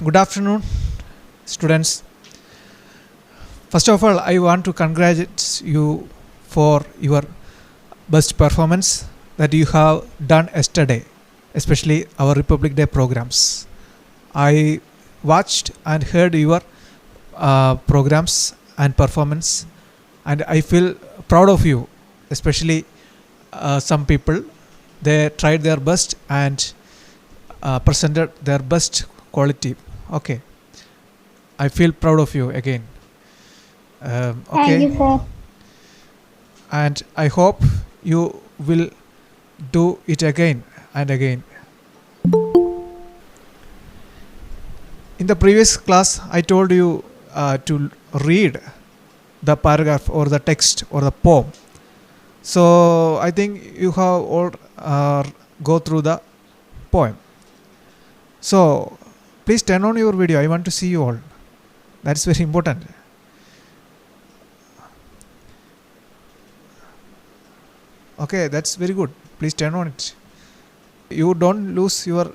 Good afternoon, students. First of all, I want to congratulate you for your best performance that you have done yesterday, especially our Republic Day programs. I watched and heard your programs and performance, and I feel proud of you, especially some people. They tried their best and presented their best quality. Okay, I feel proud of you again. Thank Okay, you, sir. and I hope you will do it again and again. In the previous class, I told you to read the paragraph or the text or the poem. So I think you have all go through the poem. So please turn on your video. I want to see you all. That's very important. Okay, that's very good. Please turn on it. You don't lose your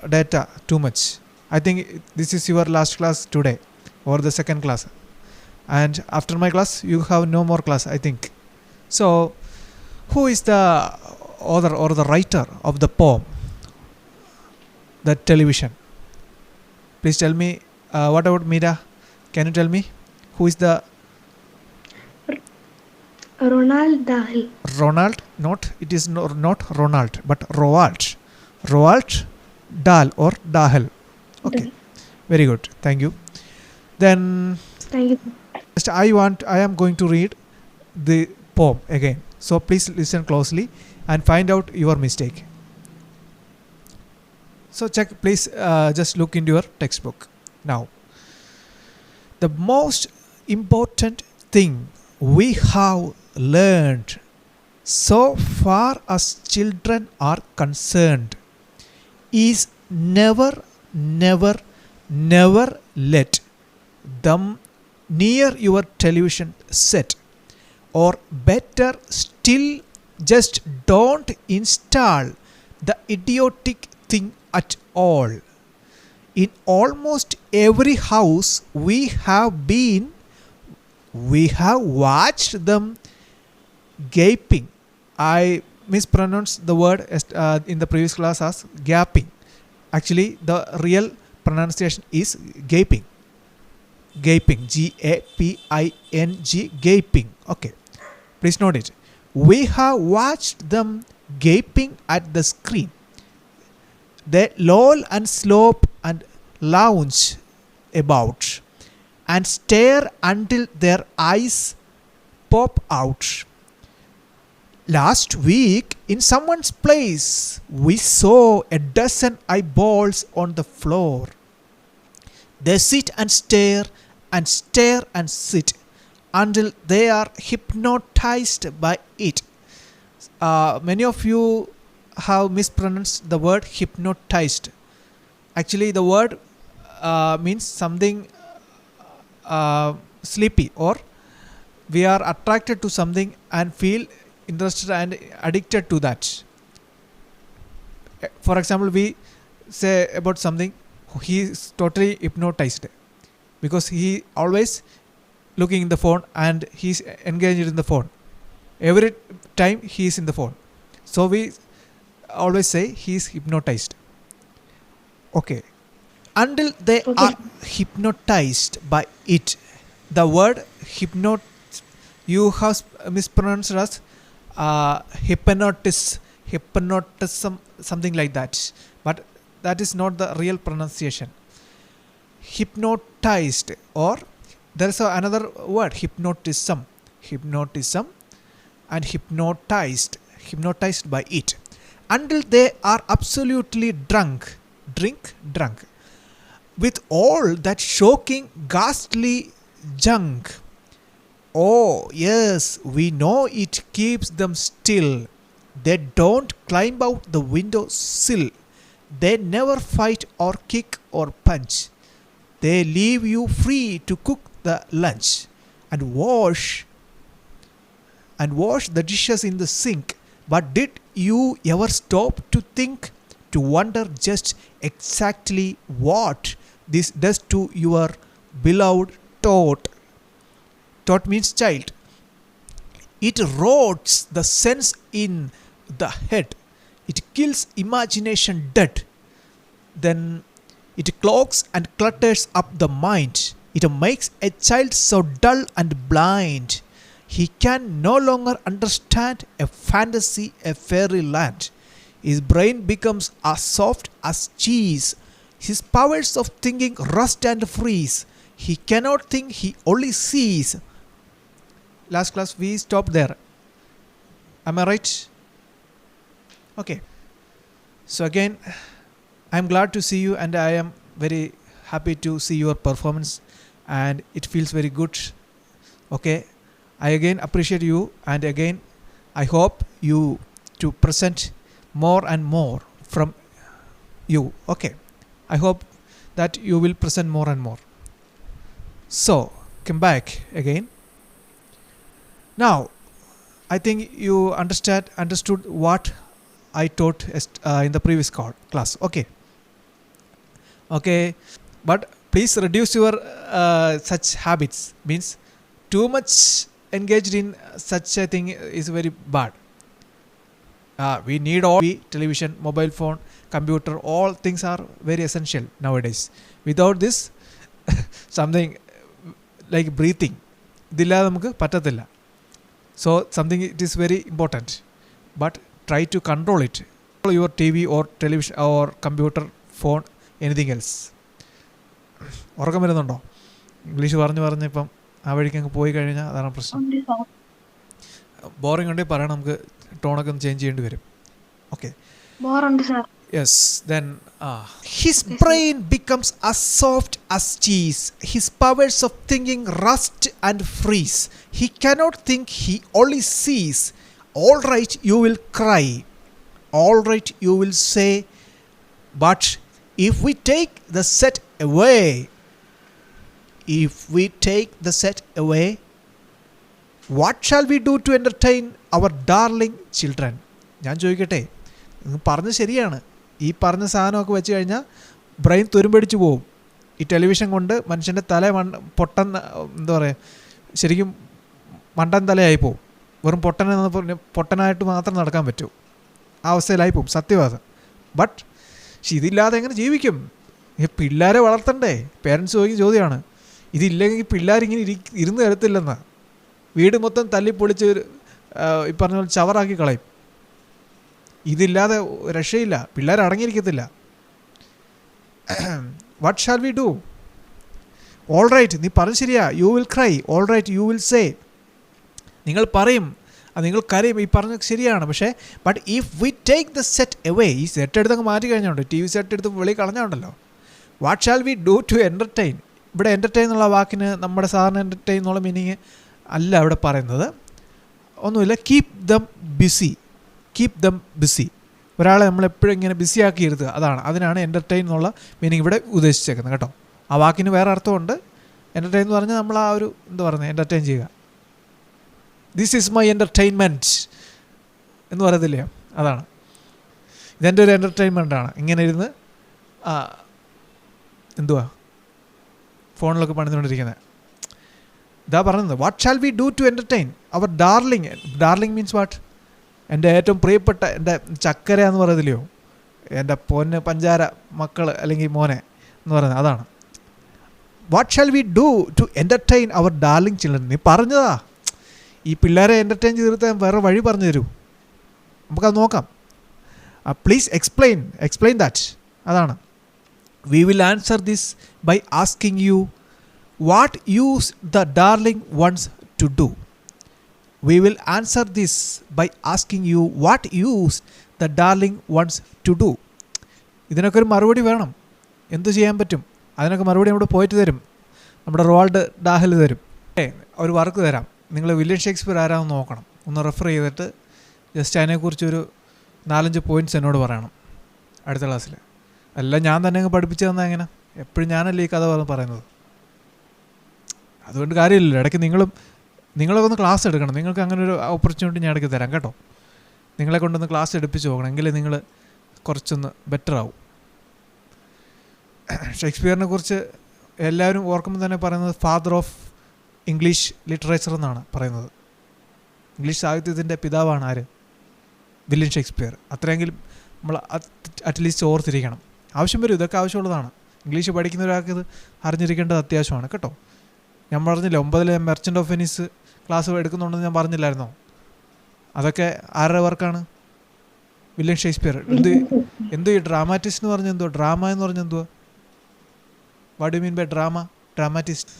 data too much. I think this is your last class today or the second class. And after my class, you have no more class, I think. So, who is the author or the writer of the poem, the television? Please tell me. What about Mira? Can you tell me who is the Ronald Dahl. Ronald? Not it is not Ronald, but Roald. Roald Dahl or Dahl. Okay, very good. Thank you. Then Thank you. just I am going to read the poem again. So please listen closely and find out your mistake. So check, please just look into your textbook. Now, the most important thing we have learned so far as children are concerned is never, never, never let them near your television set, or better still, just don't install the idiotic thing at all. In almost every house we have watched them gaping. I mispronounced the word in the previous class as gaping. Actually, the real pronunciation is gaping. Gaping. G-A-P-I-N-G. Gaping. Okay. Please note it. We have watched them gaping at the screen. They loll and slope and lounge about and stare until their eyes pop out. Last week, in someone's place, we saw a dozen eyeballs on the floor. They sit and stare and stare and sit until they are hypnotized by it. Many of you have mispronounced the word hypnotized. Actually, the word means something sleepy, or we are attracted to something and feel interested and addicted to that. For example, we say about something, he is totally hypnotized because he always looking in the phone and he's engaged in the phone. Every time he is in the phone. So we always say he is hypnotized. Okay. Until they are hypnotized by it. The word hypnot you have mispronounced as hypnotism, something like that. But that is not the real pronunciation. Hypnotized, or there is another word, hypnotism. Hypnotism and hypnotized by it. Until they are absolutely drunk with all that shocking, ghastly junk. Oh, yes, we know it keeps them still. They don't climb out the window sill. They never fight or kick or punch. They leave you free to cook the lunch and wash the dishes in the sink. But did you ever stop to think, to wonder just exactly what this does to your beloved tot. Tot means child. It rots the sense in the head. It kills imagination dead. Then it clogs and clutters up the mind. It makes a child so dull and blind. He can no longer understand a fantasy, a fairyland. His brain becomes as soft as cheese. His powers of thinking rust and freeze. He cannot think, he only sees. Last class we stopped there. Am I right? Okay. So again, I am glad to see you, and I am very happy to see your performance, and it feels very good. Okay. I again appreciate you, and again I hope you to present more and more from you. Okay. I hope that you will present more and more. So come back again. Now I think you understood what I taught in the previous class. Okay. But please reduce your such habits. Means too much engaged in such a thing is very bad. We need all television, mobile phone, computer, all things are very essential nowadays. Without this something like breathing ഇതില്ലാതെ നമുക്ക് പറ്റത്തില്ല. So something it is very important, but try to control it. Your TV or television or computer, phone, anything else. ഉറക്കം വരുന്നുണ്ടോ? English പറഞ്ഞിപ്പം ആ വഴിക്ക് അങ്ങ് പോയി കഴിഞ്ഞാൽ അതാണ് പ്രശ്നം. ബോറിംഗ് ഉണ്ടെങ്കിൽ പറയണം, നമുക്ക് ടോണൊക്കെ ഒന്ന് ചേഞ്ച് ചെയ്യേണ്ടി വരും. Okay. Yes, then his brain becomes as soft as cheese. His powers of thinking rust and freeze. He cannot think, he only sees. All right, you will cry. All right, you will say. But if we take the set away, what shall we do to entertain our darling children? ഞാൻ ചോദിക്കട്ടെ, പറഞ്ഞത് ശരിയാണ്. ഈ പറഞ്ഞ സാധനമൊക്കെ വെച്ച് കഴിഞ്ഞാൽ brain തുരുമ്പടിച്ച് പോവും. ഈ ടെലിവിഷൻ കൊണ്ട് മനുഷ്യൻ്റെ തല പൊട്ടൻ, എന്താ പറയുക, ശരിക്കും മണ്ടൻ തലയായി പോവും. വെറും പൊട്ടനായിട്ട് മാത്രം നടക്കാൻ പറ്റൂ, ആ അവസ്ഥയിലായി പോവും. സത്യവാദം. ബട്ട് ഇതില്ലാതെ എങ്ങനെ ജീവിക്കും? പിള്ളേരെ വളർത്തണ്ടേ? പേരൻസ് ചോദിക്കുന്ന ചോദ്യമാണ്. ഇതില്ലെങ്കിൽ പിള്ളേരിങ്ങനെ ഇരുന്ന് തരത്തില്ലെന്നാ. വീട് മൊത്തം തല്ലിപ്പൊളിച്ച് ഈ പറഞ്ഞ പോലെ ചവറാക്കി കളയും. ഇതില്ലാതെ രക്ഷയില്ല, പിള്ളേർ അടങ്ങിയിരിക്കത്തില്ല. What shall we do? All right, നീ പറഞ്ഞ് ശരിയാ. You will cry. All right, you will say. നിങ്ങൾ പറയും, അത് നിങ്ങൾ കരയും. ഈ പറഞ്ഞത് ശരിയാണ്. പക്ഷേ but if we take the set away, ഈ സെറ്റ് എടുത്തങ്ങ് മാറ്റി കഴിഞ്ഞുണ്ട്, ടി വി സെറ്റ് എടുത്ത് വെളിയിൽ കളഞ്ഞുണ്ടല്ലോ. What shall we do to entertain? ഇവിടെ എൻ്റർടൈൻ എന്നുള്ള വാക്കിന് നമ്മുടെ സാധാരണ എൻ്റർടൈൻ എന്നുള്ള മീനിങ് അല്ല ഇവിടെ പറയുന്നത്. ഒന്നുമില്ല, keep them busy. Keep them busy. ഒരാളെ നമ്മളെപ്പോഴും ഇങ്ങനെ ബിസി ആക്കി ഇരുത്തുക, അതിനാണ് എൻ്റർടൈൻ എന്നുള്ള മീനിങ് ഇവിടെ ഉദ്ദേശിച്ചേക്കുന്നത് കേട്ടോ. ആ വാക്കിന് വേറെ അർത്ഥമുണ്ട്. എൻ്റർടൈൻ എന്ന് പറഞ്ഞാൽ നമ്മൾ ആ ഒരു എന്താ പറയുന്നത്, എൻ്റർടൈൻ ചെയ്യുക. ദിസ് ഈസ് മൈ എൻ്റർടൈൻമെൻറ്റ് എന്ന് പറയത്തില്ലേ, അതാണ്. ഇതെൻ്റെ ഒരു എൻ്റർടൈൻമെൻറ്റാണ്. ഇങ്ങനെ ഇരുന്ന് എന്തുവാ ഫോണിലൊക്കെ പണിതുകൊണ്ടിരിക്കുന്നത്. ഇതാ പറയുന്നത്. What shall we do to entertain our darling? Darling means what? എൻ്റെ ഏറ്റവും പ്രിയപ്പെട്ട, എൻ്റെ ചക്കര എന്ന് പറയത്തില്ലയോ, എൻ്റെ പൊന്ന് പഞ്ചാര മക്കൾ അല്ലെങ്കിൽ മോനെ എന്ന് പറയുന്നത്, അതാണ്. What shall we do to entertain our darling children? നീ പറഞ്ഞതാ. ഈ പിള്ളേരെ എൻ്റർടൈൻ ചെയ്ത് തീർത്താൽ വേറെ വഴി പറഞ്ഞു തരൂ, നമുക്കത് നോക്കാം. Please explain that. അതാണ്. We will answer this by asking you what use the darling ones to do. We will answer this by asking you what use the darling wants to do. ഇതിനൊക്കെ ഒരു മറുപടി വേണം. എന്തു ചെയ്യാൻ പറ്റും? അതിനൊക്കെ മറുപടി നമ്മൾ പോയിട്ട് തരും. നമ്മുടെ റോൾഡ് ഡാഹൽ തരും. ഒരു വർക്ക് തരാം. നിങ്ങൾ വില്യം ഷേക്സ്പിയർ ആരാണെന്ന് നോക്കണം. ഒന്ന് റെഫർ ചെയ്തിട്ട് ജസ്റ്റ് അതിനെക്കുറിച്ചൊരു 4-5 പോയിൻറ്റ്സ് എന്നോട് പറയണം അടുത്ത ക്ലാസ്സിൽ. എല്ലാം ഞാൻ തന്നെ അങ്ങ് പഠിപ്പിച്ചു തന്നാൽ എങ്ങനെ? എപ്പോഴും ഞാനല്ലേ ഈ കഥ പറയുന്നത്. അതുകൊണ്ട് കാര്യമില്ലല്ലോ. ഇടയ്ക്ക് നിങ്ങളൊക്കെ ഒന്ന് ക്ലാസ് എടുക്കണം. നിങ്ങൾക്ക് അങ്ങനെ ഒരു ഓപ്പർച്യൂണിറ്റി ഞാൻ ഇടയ്ക്ക് തരാം കേട്ടോ. നിങ്ങളെ കൊണ്ടൊന്ന് ക്ലാസ് എടുപ്പിച്ച് നോക്കണം. എങ്കിലേ നിങ്ങൾ കുറച്ചൊന്ന് ബെറ്റർ ആവും. ഷേക്സ്പിയറിനെ കുറിച്ച് എല്ലാവരും ഓർക്കുമ്പോൾ തന്നെ പറയുന്നത് ഫാദർ ഓഫ് ഇംഗ്ലീഷ് ലിറ്ററേച്ചർ എന്നാണ് പറയുന്നത്. ഇംഗ്ലീഷ് സാഹിത്യത്തിൻ്റെ പിതാവാണ് ആര്? William Shakespeare. അത്രയെങ്കിലും നമ്മൾ അറ്റ്ലീസ്റ്റ് ഓർത്തിരിക്കണം. ആവശ്യം വരും, ഇതൊക്കെ ആവശ്യമുള്ളതാണ്. ഇംഗ്ലീഷ് പഠിക്കുന്ന ഒരാൾക്ക് ഇത് അറിഞ്ഞിരിക്കേണ്ടത് അത്യാവശ്യമാണ് കേട്ടോ. ഞാൻ പറഞ്ഞില്ല 9 ഞാൻ മെർച്ചൻ്റ് ഓഫ് വെനീസ് ക്ലാസ് എടുക്കുന്നുണ്ടെന്ന് ഞാൻ പറഞ്ഞില്ലായിരുന്നോ? അതൊക്കെ ആരുടെ വർക്കാണ്? William Shakespeare. എന്തോ ഈ ഡ്രാമാറ്റിസ്റ്റ് എന്ന് പറഞ്ഞാൽ എന്തോ? ഡ്രാമ എന്ന് പറഞ്ഞാൽ എന്തുവാ? What do mean by drama? Dramatist.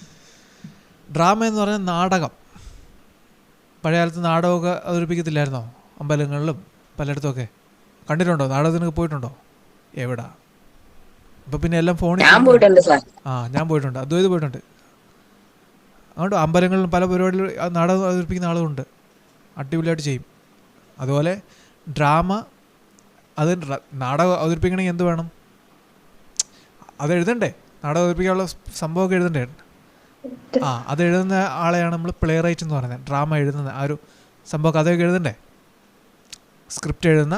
Drama എന്ന് പറഞ്ഞാൽ നാടകം. പഴയ കാലത്ത് നാടകമൊക്കെ അവതരിപ്പിക്കത്തില്ലായിരുന്നോ? അമ്പലങ്ങളിലും പലയിടത്തുമൊക്കെ കണ്ടിട്ടുണ്ടോ? നാടകത്തിനൊക്കെ പോയിട്ടുണ്ടോ? എവിടാ? ഇപ്പം പിന്നെ എല്ലാം ഫോണിൽ. ഞാൻ പോയിട്ടുണ്ട്. അദ്വൈത് പോയിട്ടുണ്ട്. അതുകൊണ്ട് അമ്പലങ്ങളിലും പല പരിപാടികളും നാടകം അവതരിപ്പിക്കുന്ന ആളുകളുണ്ട്. അടിപൊളിയായിട്ട് ചെയ്യും. അതുപോലെ ഡ്രാമ, അത് നാടകം അവതരിപ്പിക്കണമെങ്കിൽ എന്ത് വേണം? അത് എഴുതണ്ടേ? നാടകം അവതരിപ്പിക്കാനുള്ള സംഭവമൊക്കെ എഴുതണ്ടേ? അത് എഴുതുന്ന ആളെയാണ് നമ്മൾ പ്ലേ റൈറ്റ് എന്ന് പറയുന്നത്. ഡ്രാമ എഴുതുന്ന ആ ഒരു സംഭവം, കഥയൊക്കെ എഴുതണ്ടേ? സ്ക്രിപ്റ്റ് എഴുതുന്ന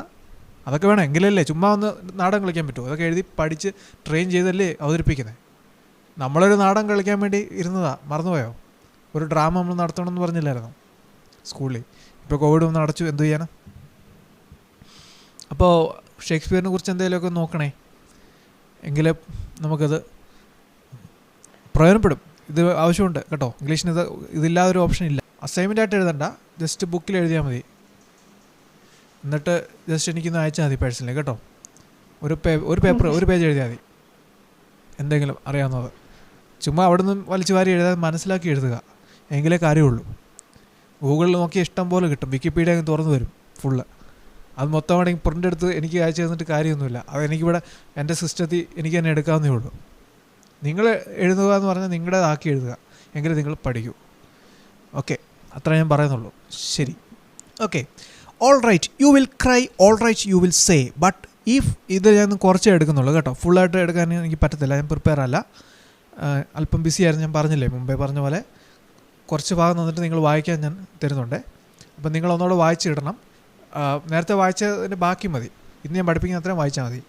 അതൊക്കെ വേണം. എങ്കിലല്ലേ ചുമ്മാ ഒന്ന് നാടകം കളിക്കാൻ പറ്റുമോ? അതൊക്കെ എഴുതി പഠിച്ച് ട്രെയിൻ ചെയ്തല്ലേ അവതരിപ്പിക്കുന്നത്. നമ്മളൊരു നാടകം കളിക്കാൻ വേണ്ടി ഇരുന്നതാ, മറന്നുപോയോ? ഒരു ഡ്രാമ നമ്മൾ നടത്തണമെന്ന് പറഞ്ഞില്ലായിരുന്നു സ്കൂളിൽ. ഇപ്പോൾ കോവിഡ് ഒന്ന് അടച്ചു, എന്തു ചെയ്യാനാ? അപ്പോൾ ഷേക്സ്പിയറിനെ കുറിച്ച് എന്തെങ്കിലുമൊക്കെ നോക്കണേ, എങ്കിലേ നമുക്കത് പ്രയോജനപ്പെടും. ഇത് ആവശ്യമുണ്ട് കേട്ടോ. ഇംഗ്ലീഷിന് ഇതില്ലാതൊരു ഓപ്ഷൻ ഇല്ല. അസൈൻമെൻ്റ് ആയിട്ട് എഴുതണ്ട, ജസ്റ്റ് ബുക്കിൽ എഴുതിയാൽ മതി. എന്നിട്ട് ജസ്റ്റ് എനിക്കൊന്ന് അയച്ചാൽ മതി പേഴ്സണലി കേട്ടോ. ഒരു പേപ്പർ ഒരു പേജ് എഴുതിയാൽ മതി, എന്തെങ്കിലും അറിയാവുന്നത്. ചുമ്മാ അവിടെ നിന്ന് വലിച്ചു വാരി എഴുതാതെ മനസ്സിലാക്കി എഴുതുക, എങ്കിലേ കാര്യമുള്ളൂ. ഗൂഗിളിൽ നോക്കിയാൽ ഇഷ്ടം പോലെ കിട്ടും. വിക്കിപീഡിയ അങ്ങ് തുറന്നു വരും ഫുള്ള്. അത് മൊത്തം വേണമെങ്കിൽ പ്രിൻ്റ് എടുത്ത് എനിക്ക് അയച്ചു തന്നിട്ട് കാര്യമൊന്നുമില്ല. അത് എനിക്കിവിടെ എൻ്റെ സിസ്റ്റത്തിൽ എനിക്ക് തന്നെ എടുക്കാവുന്നേ ഉള്ളൂ. നിങ്ങൾ എഴുതുക എന്ന് പറഞ്ഞാൽ നിങ്ങളുടേതാക്കി എഴുതുക, എങ്കിലും നിങ്ങൾ പഠിക്കൂ. ഓക്കെ, അത്ര ഞാൻ പറയുന്നുള്ളൂ. ശരി, okay. All right you will cry, all right you will say, but if ഇത് ഞാൻ കുറച്ചേ എടുക്കുന്നുള്ളൂ കേട്ടോ. ഫുള്ളായിട്ട് എടുക്കാൻ എനിക്ക് പറ്റത്തില്ല, ഞാൻ പ്രിപ്പയർ അല്ല. അല്പം ബിസി ആയിരുന്നു, ഞാൻ പറഞ്ഞില്ലേ മുമ്പേ പറഞ്ഞ പോലെ. കുറച്ച് ഭാഗം തന്നിട്ട് നിങ്ങൾ വായിക്കാൻ ഞാൻ തരുന്നുണ്ട്. അപ്പം നിങ്ങൾ ഒന്നുകൂടെ വായിച്ചിടണം. നേരത്തെ വായിച്ചതിൻ്റെ ബാക്കി മതി, ഇന്ന് ഞാൻ പഠിപ്പിക്കുന്ന അത്രയും വായിച്ചാൽ മതി.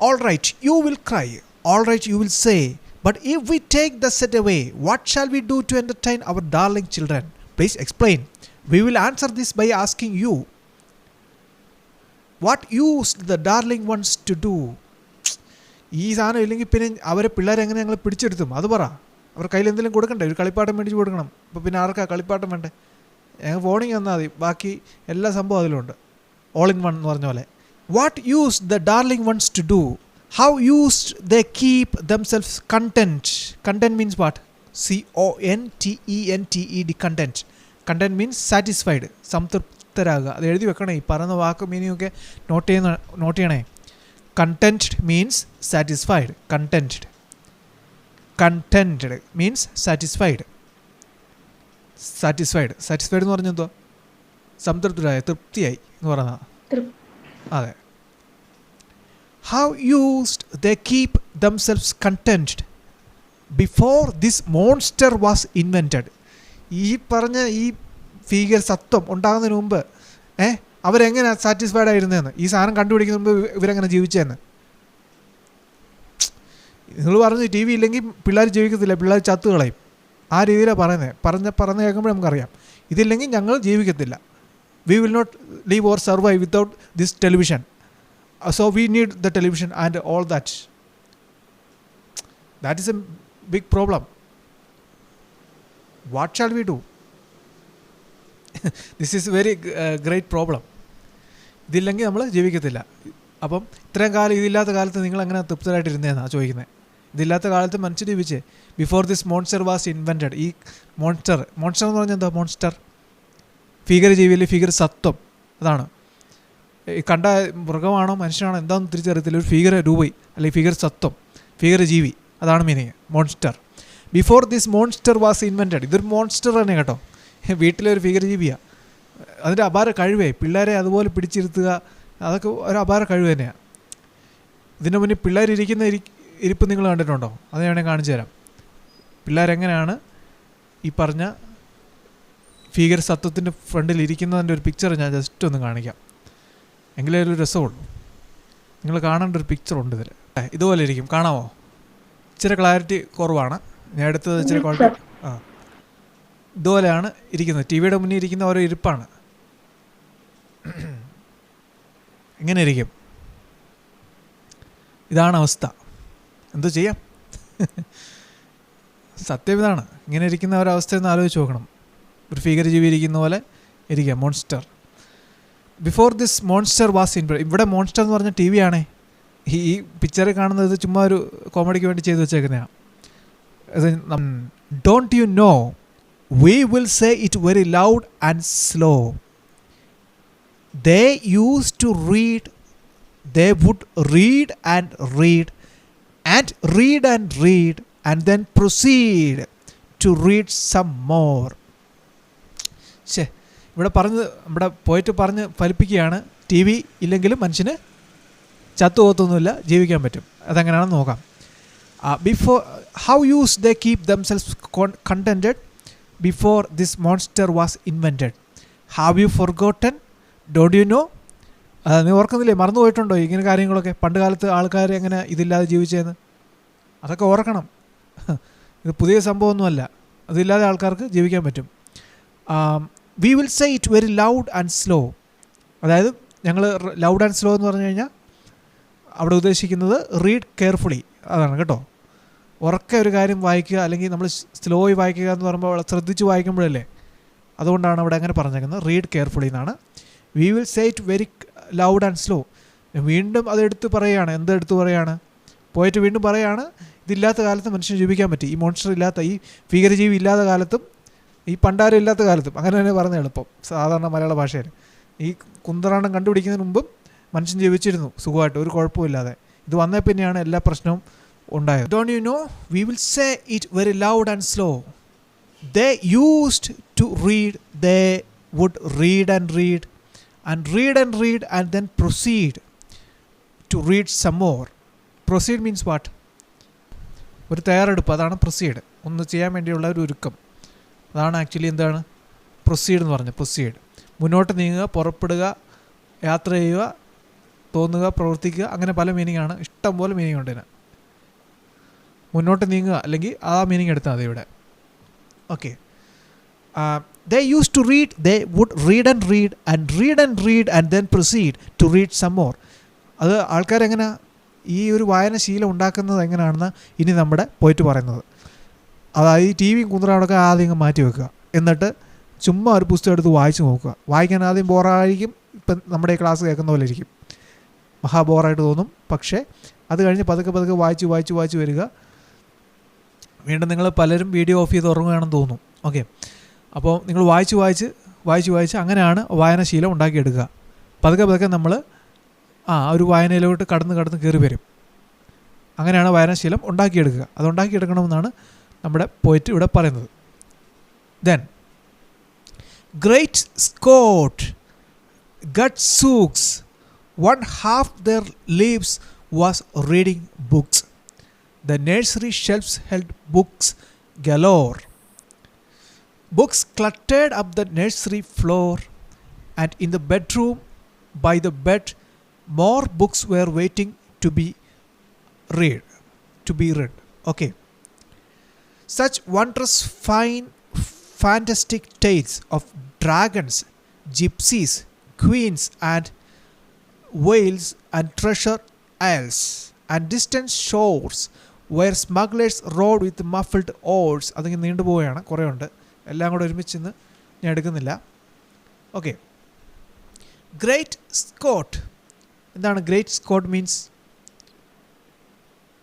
All right you will cry, all right you will say, but if we take the set away, what shall we do to entertain our darling children? Please explain. We will answer this by asking you, what used the darling ones to do? ഈ സാധനം ഇല്ലെങ്കിൽ പിന്നെ അവരെ പിള്ളേരെ എങ്ങനെ ഞങ്ങൾ പിടിച്ചെടുത്തും? അത് പറ. അവർ കയ്യിൽ എന്തെങ്കിലും കൊടുക്കണ്ടേ? ഒരു കളിപ്പാട്ടം മേടിച്ച് കൊടുക്കണം. അപ്പോൾ പിന്നെ ആർക്കാ കളിപ്പാട്ടം വേണ്ടേ? ഞങ്ങൾ ഫോണിങ് തന്നാൽ മതി, ബാക്കി എല്ലാ സംഭവം അതിലുണ്ട്. ഓൾ ഇൻ വൺ എന്ന് പറഞ്ഞ പോലെ. What used the darling ones to do? How used they keep themselves content? Content means what? CONTENTED, content. Content means satisfied, സംതൃപ്തരാകുക. അത് എഴുതി വെക്കണേ. ഈ പറയുന്ന വാക്ക് മീനിങ് ഒക്കെ നോട്ട് ചെയ്യണേ. Contented means satisfied. Contented means satisfied. Satisfied എന്ന് പറഞ്ഞാൽ എന്തോ? സംതൃപ്തരായ, തൃപ്തിയായി എന്ന് പറയുന്നതാണ്. അതെ. How used they keep themselves contented before this monster was invented? ഈ പറഞ്ഞ ഈ ഫിഗർ സത്വം ഉണ്ടാകുന്നതിന് മുമ്പ് അവരെങ്ങനെ സാറ്റിസ്ഫൈഡ് ആയിരുന്നതെന്ന്, ഈ സാധനം കണ്ടുപിടിക്കുന്ന മുമ്പ് ഇവരെങ്ങനെ ജീവിച്ചതെന്ന്. നിങ്ങൾ പറഞ്ഞു ടി വി ഇല്ലെങ്കിൽ പിള്ളേർ ജീവിക്കത്തില്ല, പിള്ളേർ ചത്തുകളയും. ആ രീതിയിലാണ് പറഞ്ഞ് കേൾക്കുമ്പോൾ നമുക്കറിയാം. ഇതില്ലെങ്കിൽ ഞങ്ങൾ ജീവിക്കത്തില്ല. We will not leave or survive without this television. So we need the television and all that. That is a big problem. What shall we do? This is a very great problem. ഇതില്ലെങ്കിൽ നമ്മൾ ജീവിക്കത്തില്ല. അപ്പം ഇത്രയും കാലം ഇതില്ലാത്ത കാലത്ത് നിങ്ങൾ അങ്ങനെ തൃപ്തരായിട്ടിരുന്നതെന്നാണ് ചോദിക്കുന്നത്. ഇതില്ലാത്ത കാലത്ത് മനുഷ്യർ ജീവിച്ചേ. Before this monster was invented. ഈ മോൺസ്റ്റർ എന്ന് പറഞ്ഞാൽ എന്താ? മോൺസ്റ്റർ ഫിഗർ ജീവിയില്ലേ, ഫിഗർ സത്വം. അതാണ് ഈ കണ്ട മൃഗമാണോ മനുഷ്യനാണോ എന്താണെന്ന് തിരിച്ചറിയത്തില്ല. ഒരു ഫിഗർ രൂപയി അല്ലെങ്കിൽ ഫിഗർ സത്വം, ഫിഗർ ജീവി, അതാണ് meaning monster. Before this monster was invented. ഇതൊരു മോൺസ്റ്റർ തന്നെ കേട്ടോ. വീട്ടിലെ ഒരു ഫിഗർ ജീവിയാണ്. അതിൻ്റെ അപാര കഴിവേ പിള്ളേരെ അതുപോലെ പിടിച്ചിരുത്തുക, അതൊക്കെ ഒരു അപാര കഴിവ് തന്നെയാണ്. ഇതിൻ്റെ മുന്നിൽ പിള്ളേരിരിക്കുന്ന ഇരിപ്പ് നിങ്ങൾ കണ്ടിട്ടുണ്ടോ? അത് ഞാൻ കാണിച്ചു തരാം. പിള്ളേരെങ്ങനെയാണ് ഈ പറഞ്ഞ ഫിഗർ സത്വത്തിൻ്റെ ഫ്രണ്ടിൽ ഇരിക്കുന്നതിൻ്റെ ഒരു പിക്ചർ ഞാൻ ജസ്റ്റ് ഒന്ന് കാണിക്കാം, എങ്കിലേ ഒരു രസമുള്ളൂ. നിങ്ങൾ കാണേണ്ട ഒരു പിക്ചറുണ്ട് ഇതിൽ. ഇതുപോലെ ഇരിക്കും, കാണാമോ? ഇച്ചിരി ക്ലാരിറ്റി കുറവാണ്, ഞാൻ എടുത്തത് ഇച്ചിരി ക്വാളിറ്റി. ആ, ഇതുപോലെയാണ് ഇരിക്കുന്നത്. ടി വിയുടെ മുന്നിൽ ഇരിക്കുന്ന ഓരോ ഇരിപ്പാണ്. ഇങ്ങനെ ഇരിക്കും. ഇതാണ് അവസ്ഥ. എന്തോ ചെയ്യാം? സത്യം ഇതാണ്. ഇങ്ങനെ ഇരിക്കുന്ന ഒരവസ്ഥയൊന്ന് ആലോചിച്ച് നോക്കണം. ഒരു ഭീകരജീവി ഇരിക്കുന്ന പോലെ ഇരിക്കുക, monster. Before this monster was ഇവിടെ മോൺസ്റ്റർ എന്ന് പറഞ്ഞ ടി വി ആണേ. ഈ പിക്ചറിൽ കാണുന്നത് ചുമ്മാ ഒരു കോമഡിക്ക് വേണ്ടി ചെയ്തു വെച്ചേക്കുന്നതാണ്. Don't you know we will say it very loud and slow. They used to read, they would read and read and read and read and then proceed to read some more. ഇവിടെ ഇവിടെ പോയിട്ട് പറഞ്ഞ് ഫലിപ്പിക്കുകയാണ്, T V ഇല്ലെങ്കിലും മനുഷ്യന് ചത്തുപോകത്തൊന്നുമില്ല, ജീവിക്കാൻ പറ്റും. അതെങ്ങനെയാണെന്ന് നോക്കാം. Before how use they keep themselves contented before this monster was invented. Have you forgotten? Don't you no? നീ ഓർക്കുന്നില്ലേ? മറന്നു പോയിട്ടുണ്ടോ ഇങ്ങനെ കാര്യങ്ങളൊക്കെ? പണ്ട് കാലത്ത് ആൾക്കാർ എങ്ങനെ ഇതില്ലാതെ ജീവിച്ചതെന്ന് അതൊക്കെ ഓർക്കണം. ഇത് പുതിയ സംഭവമൊന്നുമല്ല. അതില്ലാതെ ആൾക്കാർക്ക് ജീവിക്കാൻ പറ്റും. V will say it very loud and slow. അതായത് ഞങ്ങൾ ലൗഡ് ആൻഡ് സ്ലോ എന്ന് പറഞ്ഞു കഴിഞ്ഞാൽ അവിടെ ഉദ്ദേശിക്കുന്നത് റീഡ് കെയർഫുള്ളി അതാണ് കേട്ടോ. ഉറക്കെ ഒരു കാര്യം വായിക്കുക, അല്ലെങ്കിൽ നമ്മൾ സ്ലോയി വായിക്കുക എന്ന് പറയുമ്പോൾ ശ്രദ്ധിച്ച് വായിക്കുമ്പോഴല്ലേ, അതുകൊണ്ടാണ് അവിടെ അങ്ങനെ പറഞ്ഞേക്കുന്നത്. റീഡ് കെയർഫുള്ളി എന്നാണ്. V will say it very loud and slow. വീണ്ടും അതെടുത്ത് പറയുകയാണ്. എന്തെടുത്ത് പറയുകയാണ്? പോയിട്ട് വീണ്ടും പറയുകയാണ്, ഇതില്ലാത്ത കാലത്ത് മനുഷ്യന് ജീവിക്കാൻ പറ്റി. ഈ മോൺസ്റ്റർ ഇല്ലാത്ത, ഈ ഭീകരജീവി ഇല്ലാത്ത കാലത്തും ഈ പണ്ടാരം ഇല്ലാത്ത കാലത്തും. അങ്ങനെ തന്നെ പറഞ്ഞ എളുപ്പം സാധാരണ മലയാള ഭാഷയിൽ. ഈ കുന്തറാണ്ടം കണ്ടുപിടിക്കുന്നതിന് മുമ്പും മനുഷ്യൻ ജീവിച്ചിരുന്നു സുഖമായിട്ട്, ഒരു കുഴപ്പമില്ലാതെ. ഇത് വന്നേ പിന്നെയാണ് എല്ലാ പ്രശ്നവും ഉണ്ടായത്. Don't you know we will say it very loud and slow. They used to read, they would read and read and read and read and then proceed to read some more. Proceed means what? ഒരു തയ്യാറെടുപ്പ്, അതാണ് proceed. ഒന്ന് ചെയ്യാൻ വേണ്ടിയുള്ള ഒരു ഒരുക്കം, അതാണ് actually എന്താണ് പ്രൊസീഡ് എന്ന് പറഞ്ഞത്. പ്രൊസീഡ്, മുന്നോട്ട് നീങ്ങുക, പുറപ്പെടുക, യാത്ര ചെയ്യുക, തോന്നുക, പ്രവർത്തിക്കുക, അങ്ങനെ പല മീനിങ് ആണ്. ഇഷ്ടം പോലെ മീനിങ് ഉണ്ട് ഇതിന്. മുന്നോട്ട് നീങ്ങുക അല്ലെങ്കിൽ ആ മീനിങ് എടുത്താൽ മതി ഇവിടെ. Okay. They used to read, they would read and read and read and read and then proceed to read some more. അത് ആൾക്കാരെങ്ങനെ ഈ ഒരു വായനശീലം ഉണ്ടാക്കുന്നത് എങ്ങനെയാണെന്ന് ഇനി നമ്മുടെ പോയിട്ട് പറയുന്നത്. അതായത് ഈ ടി വിയും കുന്തറാടൊക്കെ ആദ്യം മാറ്റി വെക്കുക, എന്നിട്ട് ചുമ്മാ ഒരു പുസ്തകം എടുത്ത് വായിച്ച് നോക്കുക. വായിക്കാൻ ആദ്യം ബോറായിരിക്കും. ഇപ്പം നമ്മുടെ ഈ ക്ലാസ് കേൾക്കുന്ന പോലെ ഇരിക്കും, മഹാബോറായിട്ട് തോന്നും. പക്ഷേ അത് കഴിഞ്ഞ് പതുക്കെ പതുക്കെ വായിച്ച് വായിച്ച് വായിച്ച് വരിക. വീണ്ടും നിങ്ങൾ പലരും വീഡിയോ ഓഫ് ചെയ്ത് ഉറങ്ങുകയാണെന്ന് തോന്നും. ഓക്കെ. അപ്പോൾ നിങ്ങൾ വായിച്ച് വായിച്ച് വായിച്ച് വായിച്ച് അങ്ങനെയാണ് വായനാശീലം ഉണ്ടാക്കിയെടുക്കുക. പതുക്കെ പതുക്കെ നമ്മൾ ഒരു വായനയിലോട്ട് കടന്ന് കയറി വരും. അങ്ങനെയാണ് വായനാശീലം ഉണ്ടാക്കിയെടുക്കുക. അത് ഉണ്ടാക്കിയെടുക്കണമെന്നാണ് നമ്മുടെ പോയിറ്റ് ഇവിടെ പറയുന്നത്. Then great Scott gadzooks 1/2 their lives was reading books. The nursery shelves held books galore. Books cluttered up the nursery floor, and in the bedroom by the bed more books were waiting to be read. Okay. Such wondrous fine fantastic tales of dragons, gypsies, queens and whales and treasure isles and distant shores where smugglers rode with muffled oars. അതിങ്ങനെ നീണ്ടുപോവുകയാണ്, കുറേ ഉണ്ട്. എല്ലാം കൂടെ ഒരുമിച്ച് ഞാൻ എടുക്കുന്നില്ല. Okay. Great Scott. എന്താണ് great Scott means?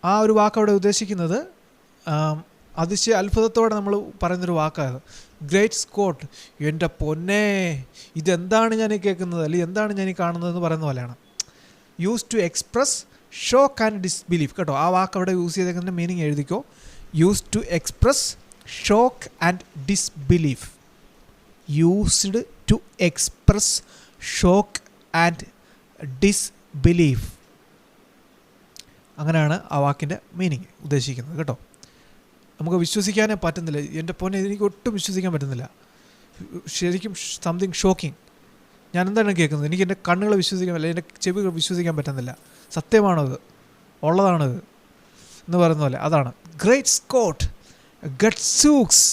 ആ ഒരു വാക്ക് അവിടെ ഉദ്ദേശിക്കുന്നത് അതിശയ അത്ഭുതത്തോടെ നമ്മൾ പറയുന്നൊരു വാക്കാണ് ഗ്രേറ്റ് സ്കോട്ട്. എൻ്റെ പൊന്നേ, ഇതെന്താണ് ഞാൻ ഈ കേൾക്കുന്നത്, അല്ലെങ്കിൽ എന്താണ് ഞാൻ ഈ കാണുന്നതെന്ന് പറയുന്ന പോലെയാണ്. Use to express shock and disbelief. കേട്ടോ, ആ വാക്ക് അവിടെ യൂസ് ചെയ്തേക്കുന്ന മീനിങ് എഴുതിക്കോ. Use to express shock and disbelief. Used to express shock and disbelief. അങ്ങനെയാണ് ആ വാക്കിൻ്റെ മീനിങ് ഉദ്ദേശിക്കുന്നത്. കേട്ടോ, നമുക്ക് വിശ്വസിക്കാനേ പറ്റുന്നില്ല. എൻ്റെ പൊന്നെ, എനിക്ക് ഒട്ടും വിശ്വസിക്കാൻ പറ്റുന്നില്ല. ശരിക്കും സംതിങ് ഷോക്കിംഗ്. ഞാൻ എന്താണ് കേൾക്കുന്നത്? എനിക്ക് എൻ്റെ കണ്ണുകൾ വിശ്വസിക്കാൻ പറ്റില്ല, എൻ്റെ ചെവികൾ വിശ്വസിക്കാൻ പറ്റുന്നില്ല. സത്യമാണത്. ഉള്ളതാണിത് എന്ന് പറയുന്ന പോലെ അതാണ്. Great Scott, ഗട്ട്സൂക്സ്.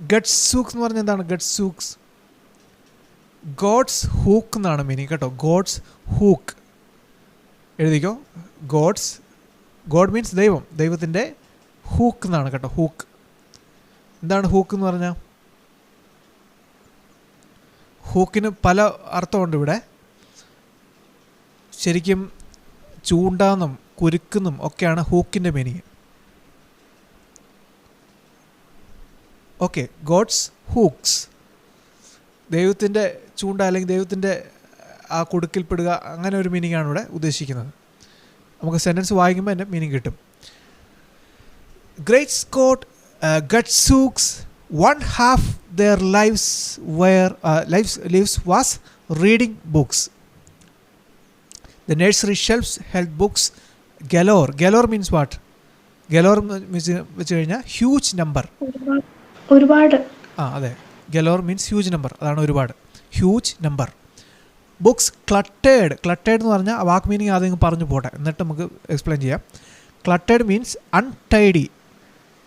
ഗട്ട്സൂക്സ് എന്ന് പറഞ്ഞാൽ എന്താണ്? ഗട്ട്സൂക്സ് ഗോഡ്സ് ഹൂക്ക് എന്നാണ് മീനിങ് കേട്ടോ. ഗോഡ്സ് ഹൂക്ക് എഴുതിക്കോ. ഗോഡ് മീൻസ് ദൈവം, ദൈവത്തിൻ്റെ ഹൂക്ക് എന്നാണ് കേട്ടോ. ഹൂക്ക് എന്താണ് ഹൂക്ക് എന്ന് പറഞ്ഞാൽ? ഹൂക്കിന് പല അർത്ഥമുണ്ട് ഇവിടെ. ശരിക്കും ചൂണ്ടാന്നും കുരുക്കുന്നും ഒക്കെയാണ് ഹൂക്കിൻ്റെ മീനിങ്. ഓക്കെ, ഗോഡ്സ് ഹൂക്സ്, ദൈവത്തിൻ്റെ ചൂണ്ട അല്ലെങ്കിൽ ദൈവത്തിൻ്റെ ആ കുടുക്കിൽപ്പെടുക, അങ്ങനെ ഒരു മീനിങ്ങാണ് ഇവിടെ ഉദ്ദേശിക്കുന്നത്. നമുക്ക് സെൻറ്റൻസ് വായിക്കുമ്പോൾ അതിൻ്റെ മീനിങ് കിട്ടും. Great Scott gadzooks, 1/2 their lives was reading books. The nursery shelves held books galore. Galore means what? Galore വെച്ച് കഴിഞ്ഞാൽ ഹ്യൂജ് നമ്പർ. ഒരുപാട്. അതെ, galore means ഹ്യൂജ് നമ്പർ, അതാണ് ഒരുപാട്, huge number. Books cluttered. Cluttered എന്ന് പറഞ്ഞാൽ ആ വാക്ക് മീനിങ് ആദ്യം പറഞ്ഞു പോട്ടെ, എന്നിട്ട് നമുക്ക് എക്സ്പ്ലെയിൻ ചെയ്യാം. Cluttered means untidy.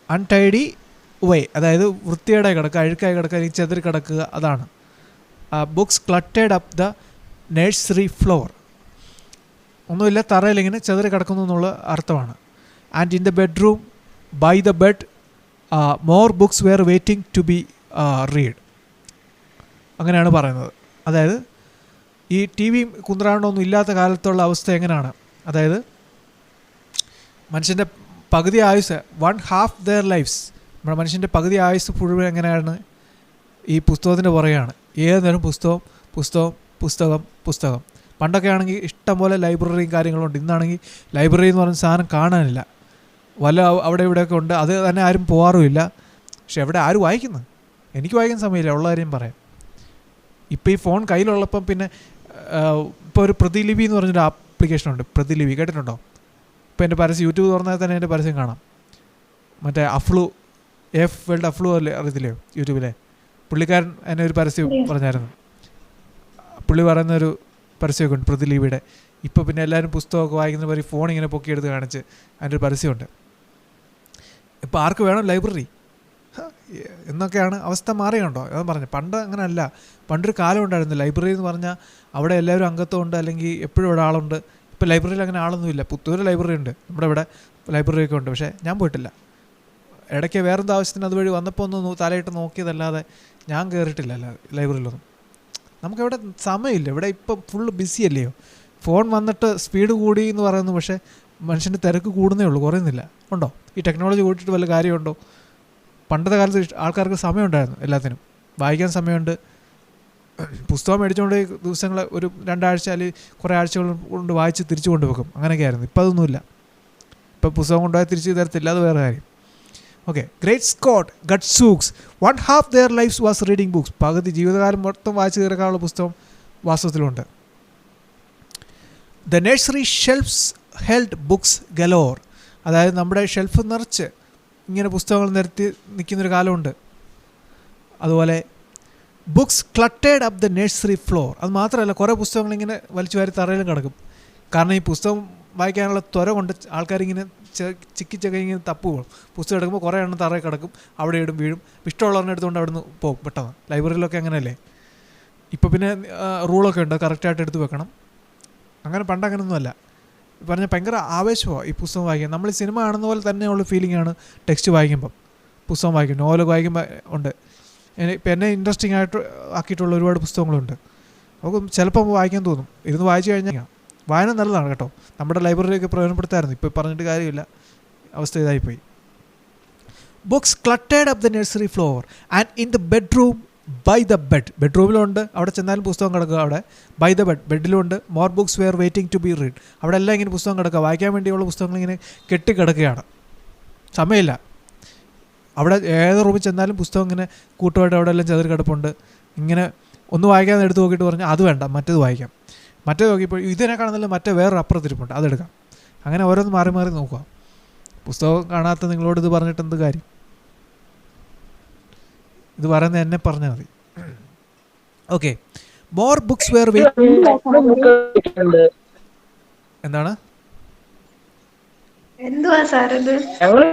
Untidy way, അതായത് വൃത്തിയേടായി കിടക്കുക, അഴുക്കായി കിടക്കുക, അല്ലെങ്കിൽ ചെതറി കിടക്കുക, അതാണ്. Books cluttered up the nursery floor. ഒന്നുമില്ല, തറയിൽ ഇങ്ങനെ ചെതറി കിടക്കുന്നു എന്നുള്ള അർത്ഥമാണ്. And in the bedroom by the bed more books were waiting to be read. അങ്ങനെയാണ് പറയുന്നത്. അതായത് ഈ ടി വിയും കുന്ത്രാണ്ടൊന്നും ഇല്ലാത്ത കാലത്തുള്ള അവസ്ഥ എങ്ങനെയാണ്? അതായത് മനുഷ്യൻ്റെ പകുതി ആയുസ്, 1/2 their lives, നമ്മുടെ മനുഷ്യൻ്റെ പകുതി ആയുസ് മുഴുവൻ എങ്ങനെയാണ്? ഈ പുസ്തകത്തിൻ്റെ പുറകെയാണ്. ഏത് നേരം പുസ്തകം പുസ്തകം പുസ്തകം പുസ്തകം. പണ്ടൊക്കെ ആണെങ്കിൽ ഇഷ്ടംപോലെ ലൈബ്രറിയും കാര്യങ്ങളുണ്ട്. ഇന്നാണെങ്കിൽ ലൈബ്രറി എന്ന് പറയുന്ന സാധനം കാണാനില്ല. വല്ല അവിടെ ഇവിടെയൊക്കെ ഉണ്ട്, അത് തന്നെ ആരും പോകാറുമില്ല. പക്ഷെ എവിടെ ആരും വായിക്കുന്നു? എനിക്ക് വായിക്കാൻ സമയമില്ല, ഉള്ള കാര്യം പറയാം. ഇപ്പോൾ ഈ ഫോൺ കയ്യിലുള്ളപ്പം പിന്നെ ഇപ്പോൾ ഒരു പ്രതിലിപി എന്ന് പറഞ്ഞൊരു ആപ്ലിക്കേഷനുണ്ട്. പ്രതിലിപി കേട്ടിട്ടുണ്ടോ? ഇപ്പോൾ എൻ്റെ പരസ്യം യൂട്യൂബ് തുറന്നാൽ തന്നെ എൻ്റെ പരസ്യം കാണാം. മറ്റേ അഫ്ലു, എഫ് വേൾഡ് അഫ്ലു അല്ലേ, അറിയത്തില്ലേ യൂട്യൂബിലെ? പുള്ളിക്കാരൻ എന്നെ ഒരു പരസ്യം പറഞ്ഞായിരുന്നു. പുള്ളി പറയുന്നൊരു പരസ്യമൊക്കെ ഉണ്ട് പ്രതിലിപിയുടെ. ഇപ്പോൾ പിന്നെ എല്ലാവരും പുസ്തകമൊക്കെ വായിക്കുന്ന പോലെ ഫോൺ ഇങ്ങനെ പൊക്കിയെടുത്ത് കാണിച്ച് അതിൻ്റെ ഒരു പരസ്യമുണ്ട്. ഇപ്പോൾ ആർക്ക് വേണം ലൈബ്രറി എന്നൊക്കെയാണ് അവസ്ഥ. മാറിയുണ്ടോ? ഞാൻ പറഞ്ഞു, പണ്ട് അങ്ങനെ അല്ല. പണ്ടൊരു കാലം ഉണ്ടായിരുന്നു ലൈബ്രറി എന്ന് പറഞ്ഞാൽ അവിടെ എല്ലാവരും അംഗത്വമുണ്ട്, അല്ലെങ്കിൽ എപ്പോഴും ഇവിടെ ആളുണ്ട്. ഇപ്പോൾ ലൈബ്രറിയിൽ അങ്ങനെ ആളൊന്നുമില്ല. പുത്തൂർ ലൈബ്രറി ഉണ്ട്, നമ്മുടെ ഇവിടെ ലൈബ്രറിയൊക്കെ ഉണ്ട്. പക്ഷേ ഞാൻ പോയിട്ടില്ല. ഇടയ്ക്ക് വേറെന്ത് ആവശ്യത്തിന് അതുവഴി വന്നപ്പോൾ ഒന്ന് തലയിട്ട് നോക്കിയതല്ലാതെ ഞാൻ കയറിയിട്ടില്ല ലൈബ്രറിയിലൊന്നും. നമുക്കിവിടെ സമയമില്ല. ഇവിടെ ഇപ്പം ഫുള്ള് ബിസി അല്ലയോ. ഫോൺ വന്നിട്ട് സ്പീഡ് കൂടി എന്ന് പറയുന്നു, പക്ഷേ മനുഷ്യൻ്റെ തിരക്ക് കൂടുന്നേ ഉള്ളൂ, കുറയുന്നില്ല. ഉണ്ടോ? ഈ ടെക്നോളജി കൂട്ടിയിട്ട് വല്ല കാര്യമുണ്ടോ? പണ്ടത്തെ കാലത്ത് ആൾക്കാർക്ക് സമയമുണ്ടായിരുന്നു എല്ലാത്തിനും. വായിക്കാൻ സമയമുണ്ട്. പുസ്തകം മേടിച്ചുകൊണ്ട് ദിവസങ്ങൾ ഒരു 2 ആഴ്ച അല്ലെങ്കിൽ കുറേ ആഴ്ചകൾ കൊണ്ട് വായിച്ച് തിരിച്ചു കൊണ്ടുവെക്കും. അങ്ങനെയൊക്കെ ആയിരുന്നു. ഇപ്പം അതൊന്നുമില്ല. ഇപ്പം പുസ്തകം കൊണ്ടുപോയി തിരിച്ച് തരത്തില്ല, അത് വേറെ കാര്യം. Okay, great Scott gadzooks, 1/2 their lives was reading books. പകുതി ജീവിതകാലം മൊത്തം വായിച്ച് തീർക്കാനുള്ള പുസ്തകം വാസ്തവത്തിലുണ്ട്. The nursery shelves held books galore. അതായത് നമ്മുടെ ഷെൽഫ് നിറച്ച് ഇങ്ങനെ പുസ്തകങ്ങൾ നിരത്തി നിൽക്കുന്നൊരു കാലമുണ്ട്. അതുപോലെ books cluttered up the nursery floor. അത് മാത്രമല്ല, കുറേ പുസ്തകങ്ങൾ ഇങ്ങനെ വലിച്ചു വാരി തറയിലും കിടക്കും. കാരണം ഈ പുസ്തകം വായിക്കാനുള്ള ത്വര കൊണ്ട് ആൾക്കാരിങ്ങനെ ചിക്കിച്ചൊക്കെ ഇങ്ങനെ തപ്പുപോകും. പുസ്തകം എടുക്കുമ്പോൾ കുറേ എണ്ണം തറയിൽ കിടക്കും, അവിടെ ഇടും, വീഴും. ഇഷ്ടമുള്ളവരുടെ എടുത്തുകൊണ്ട് അവിടെ നിന്ന് പോകും പെട്ടെന്ന്. ലൈബ്രറിയിലൊക്കെ അങ്ങനെയല്ലേ? ഇപ്പോൾ പിന്നെ റൂളൊക്കെ ഉണ്ട്, കറക്റ്റായിട്ട് എടുത്ത് വെക്കണം. അങ്ങനെ പണ്ടങ്ങനൊന്നുമല്ല. പറഞ്ഞാൽ ഭയങ്കര ആവേശമാണ് ഈ പുസ്തകം വായിക്കാൻ. നമ്മൾ ഈ സിനിമ കാണുന്ന പോലെ തന്നെയുള്ള ഫീലിംഗാണ് ടെക്സ്റ്റ് വായിക്കുമ്പം. പുസ്തകം വായിക്കും, നോവലൊക്കെ വായിക്കുമ്പോൾ ഉണ്ട്. ഇപ്പം എന്നെ ഇൻട്രസ്റ്റിംഗ് ആയിട്ട് ആക്കിയിട്ടുള്ള ഒരുപാട് പുസ്തകങ്ങളുണ്ട്. നമുക്ക് ചിലപ്പോൾ വായിക്കാൻ തോന്നും. ഇരുന്ന് വായിച്ചു കഴിഞ്ഞാൽ വായന നല്ലതാണ് കേട്ടോ. നമ്മുടെ ലൈബ്രറിയൊക്കെ പ്രയോജനപ്പെടുത്തായിരുന്നു. ഇപ്പോൾ പറഞ്ഞിട്ട് കാര്യമില്ല, അവസ്ഥ ഇതായിപ്പോയി. Books cluttered up the nursery floor and in the bedroom by the bed. ബെഡ്റൂമിലുണ്ട്, അവിടെ ചെന്നാലും പുസ്തകം കിടക്കുക. അവിടെ ബൈ ദ ബെഡ്, ബെഡിലുണ്ട്. More books were waiting to be read. അവിടെ എല്ലാം ഇങ്ങനെ പുസ്തകം കിടക്കുക. വായിക്കാൻ വേണ്ടിയുള്ള പുസ്തകങ്ങൾ ഇങ്ങനെ കെട്ടിക്കിടക്കുകയാണ്. സമയമില്ല. അവിടെ ഏത് റൂമിൽ ചെന്നാലും പുസ്തകം ഇങ്ങനെ കൂട്ടുമായിട്ട് അവിടെ എല്ലാം ചെതറി കിടപ്പുണ്ട്. ഇങ്ങനെ ഒന്ന് വായിക്കാൻ എടുത്ത് നോക്കിയിട്ട് പറഞ്ഞാൽ അത് വേണ്ട, മറ്റേത് വായിക്കാം. മറ്റേത് നോക്കിയപ്പോൾ ഇതിനേക്കാൾ നല്ല മറ്റേ വേറൊരു അപ്പുറത്തിരിപ്പുണ്ട്, അതെടുക്കാം. അങ്ങനെ ഓരോന്ന് മാറി മാറി നോക്കുക. പുസ്തകം കാണാത്ത നിങ്ങളോട് ഇത് പറഞ്ഞിട്ട് എന്ത് കാര്യം? ഇത് പറയുന്നത് എന്നെ പറഞ്ഞാൽ മതി. ഓക്കെ, മോർ ബുക്സ് വെയർ എന്താണ്? എന്തുവാ സാർ ഇത്? ഞങ്ങൾ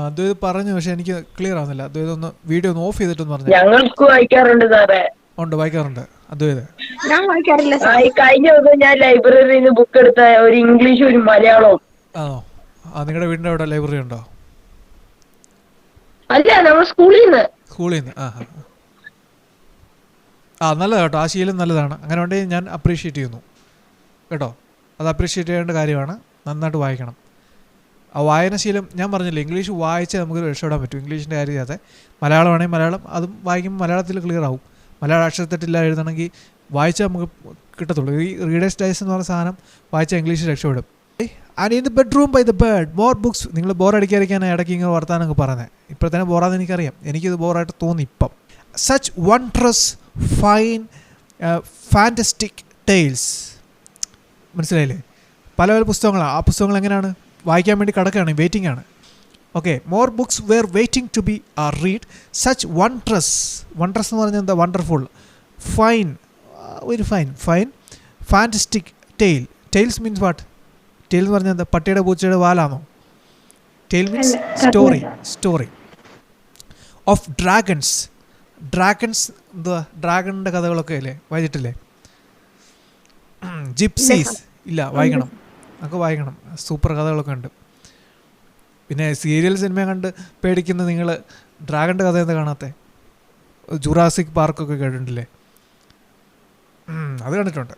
അത് പറഞ്ഞു, പക്ഷെ എനിക്ക് ക്ലിയർ ആവുന്നില്ല. അദ്വൈത് ഒന്ന് വീഡിയോ ഒന്ന് ഓഫ് ചെയ്തിട്ടൊന്ന് പറഞ്ഞു. ഞങ്ങൾക്ക് വായിക്കാറുണ്ട് സാറേ. ഉണ്ട്, വായിക്കാറുണ്ട് അദ്വൈത്. ഞാൻ വായിക്കാറില്ല ആ, സാർ. ഈ കഴിഞ്ഞ ദിവസം ഞാൻ ലൈബ്രറിയിൽ നിന്ന് ബുക്ക് എടുത്ത ഒരു ഇംഗ്ലീഷും ഒരു മലയാളവും. ആണോ? നിങ്ങളുടെ വീടിൻ്റെ അവിടെ ലൈബ്രറി ഉണ്ടോ? അല്ല, നമ്മൾ സ്കൂളിൽ നിന്ന്. സ്കൂളിൽ നിന്ന്. നല്ലതാണ് കേട്ടോ, ആ ശീലം നല്ലതാണ്. അങ്ങനെ ഉണ്ടെങ്കിൽ ഞാൻ അപ്രീഷിയേറ്റ് ചെയ്യുന്നു കേട്ടോ. അത് അപ്രീഷിയേറ്റ് ചെയ്യേണ്ട കാര്യമാണ്. നന്നായിട്ട് വായിക്കണം. ആ വായനശീലം ഞാൻ പറഞ്ഞില്ലേ, ഇംഗ്ലീഷ് വായിച്ചാൽ നമുക്ക് രക്ഷപ്പെടാൻ പറ്റും. ഇംഗ്ലീഷിൻ്റെ കാര്യം ചെയ്യാതെ മലയാളമാണെങ്കിൽ മലയാളം അതും വായിക്കുമ്പോൾ മലയാളത്തിൽ ക്ലിയർ ആവും. മലയാള അക്ഷരത്തെറ്റില്ല എഴുതണമെങ്കിൽ വായിച്ചാൽ നമുക്ക് കിട്ടത്തുള്ളൂ. ഈ റീഡേഴ്സ് ഡൈസ് എന്ന് പറഞ്ഞ സാധനം വായിച്ചാൽ ഇംഗ്ലീഷ് രക്ഷപ്പെടും. And in the bedroom by the bird more books. നിങ്ങൾ ബോറടിക്കാതിരിക്കാനാണ് ഇടയ്ക്ക് ഇങ്ങനെ വർത്താനൊക്കെ പറഞ്ഞത്. ഇപ്പോൾ തന്നെ ബോറാന്ന് എനിക്കറിയാം, എനിക്കിത് ബോറായിട്ട് തോന്നി ഇപ്പം. Such wondrous fine fantastic tales. മനസ്സിലായില്ലേ? പല പല പുസ്തകങ്ങളാണ്. ആ പുസ്തകങ്ങൾ എങ്ങനെയാണ് വായിക്കാൻ വേണ്ടി കിടക്കുകയാണ്, വെയിറ്റിംഗ് ആണ്. Okay, more books were waiting to be read. Such wondrous എന്ന് പറഞ്ഞാൽ എന്താ? വണ്ടർഫുൾ. ഫൈൻ, ഒരു fine fantastic tales means what? Tale എന്ന് പറഞ്ഞാൽ എന്താ? പട്ടിയുടെ പൂച്ചയുടെ വാലാണോ? Tale means story of dragons. എന്തുവാ? ഡ്രാഗണിൻ്റെ കഥകളൊക്കെ അല്ലേ വായിച്ചിട്ടില്ലേ? ജിപ്സീസ് ഇല്ല, വായിക്കണം, നമുക്ക് വായിക്കണം. സൂപ്പർ കഥകളൊക്കെ ഉണ്ട്. പിന്നെ സീരിയൽ സിനിമ കണ്ട് പേടിക്കുന്ന നിങ്ങൾ ഡ്രാഗണിൻ്റെ കഥ എന്താ കാണാത്തെ? ജുറാസിക് പാർക്കൊക്കെ കേട്ടിട്ടില്ലേ? അത് കണ്ടിട്ടുണ്ട്.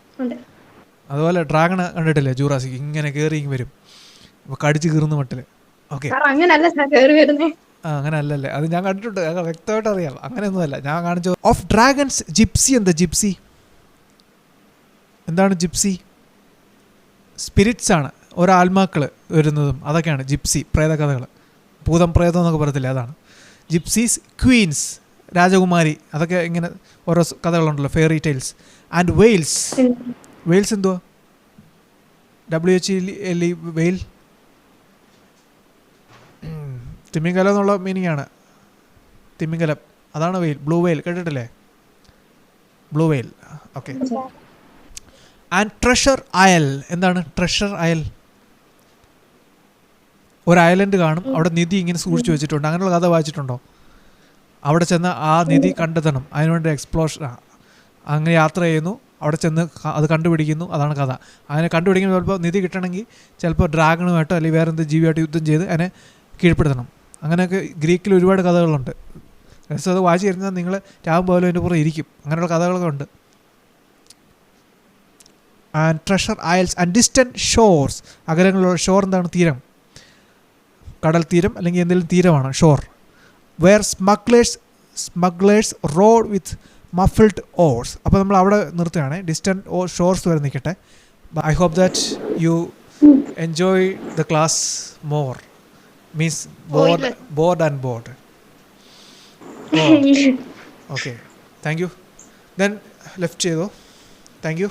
അതുപോലെ ഡ്രാഗണ് കണ്ടിട്ടില്ലേ? ജുറാസിക് ഇങ്ങനെ കയറി വരും, അപ്പോൾ കടിച്ച് കീറുന്ന മട്ടിൽ. ഓക്കെ, അങ്ങനെ അല്ലല്ലേ? അത് ഞാൻ കണ്ടിട്ടുണ്ട്, വ്യക്തമായിട്ട് അറിയാം. അങ്ങനെയൊന്നുമല്ല ഞാൻ കാണിച്ചു. Of dragons. ജിപ്സി എന്താ? ജിപ്സി എന്താണ്? ജിപ്സി സ്പിരിറ്റ്സ് ആണ്, ഓരോ ആത്മാക്കൾ വരുന്നതും അതൊക്കെയാണ് ജിപ്സി. പ്രേതകഥകൾ, ഭൂതം പ്രേതം എന്നൊക്കെ പറയത്തില്ലേ, അതാണ് ജിപ്സീസ്. ക്വീൻസ്, രാജകുമാരി, അതൊക്കെ ഇങ്ങനെ ഓരോ കഥകളുണ്ടല്ലോ, ഫെയറി ടെയിൽസ്. ആൻഡ് വെയിൽസ് എന്തുവാ? WHEL, വെയിൽ. തിമിംഗലം എന്നുള്ള മീനിങ് ആണ്. തിമിംഗലം, അതാണ് വെയിൽ. ബ്ലൂ വെയിൽ കേട്ടിട്ടില്ലേ? Blue whale. Okay. And treasure അയൽ. എന്താണ് ട്രഷർ അയൽ? ഒരു ഐലൻഡ് കാണും, അവിടെ നിധി ഇങ്ങനെ സൂക്ഷിച്ചു വെച്ചിട്ടുണ്ട്. അങ്ങനെയുള്ള കഥ വായിച്ചിട്ടുണ്ടോ? അവിടെ ചെന്ന് ആ നിധി കണ്ടെത്തണം, അതിനുവേണ്ടി എക്സ്പ്ലോഷൻ. അങ്ങനെ യാത്ര ചെയ്യുന്നു, അവിടെ ചെന്ന് അത് കണ്ടുപിടിക്കുന്നു, അതാണ് കഥ. അതിനെ കണ്ടുപിടിക്കുമ്പോൾ ചിലപ്പോൾ നിധി കിട്ടണമെങ്കിൽ ചിലപ്പോൾ ഡ്രാഗണുമായിട്ടോ അല്ലെങ്കിൽ വേറെ എന്ത് ജീവിയായിട്ട് യുദ്ധം ചെയ്ത് അതിനെ കീഴ്പ്പെടുത്തണം. അങ്ങനെയൊക്കെ ഗ്രീക്കിൽ ഒരുപാട് കഥകളുണ്ട്. രസം അത് വായിച്ചു തരുന്നത് നിങ്ങൾ രാവും പോലും അതിൻ്റെ പുറം ഇരിക്കും. അങ്ങനെയുള്ള കഥകളൊക്കെ ഉണ്ട്. And treasure isles and distant shores. അകലങ്ങളുള്ള ഷോർ എന്താണ്? തീരം, കടൽ തീരം അല്ലെങ്കിൽ എന്തെങ്കിലും തീരമാണ് shore. Where smugglers rode with muffled oars. അപ്പോൾ നമ്മൾ അവിടെ നിർത്തുകയാണ്. ഡിസ്റ്റൻറ്റ് ഷോർസ് വരെ നിൽക്കട്ടെ. I hope that you enjoy the class more. Means bored and bored. Okay, thank you. Then left ചെയ്തോ. Thank U.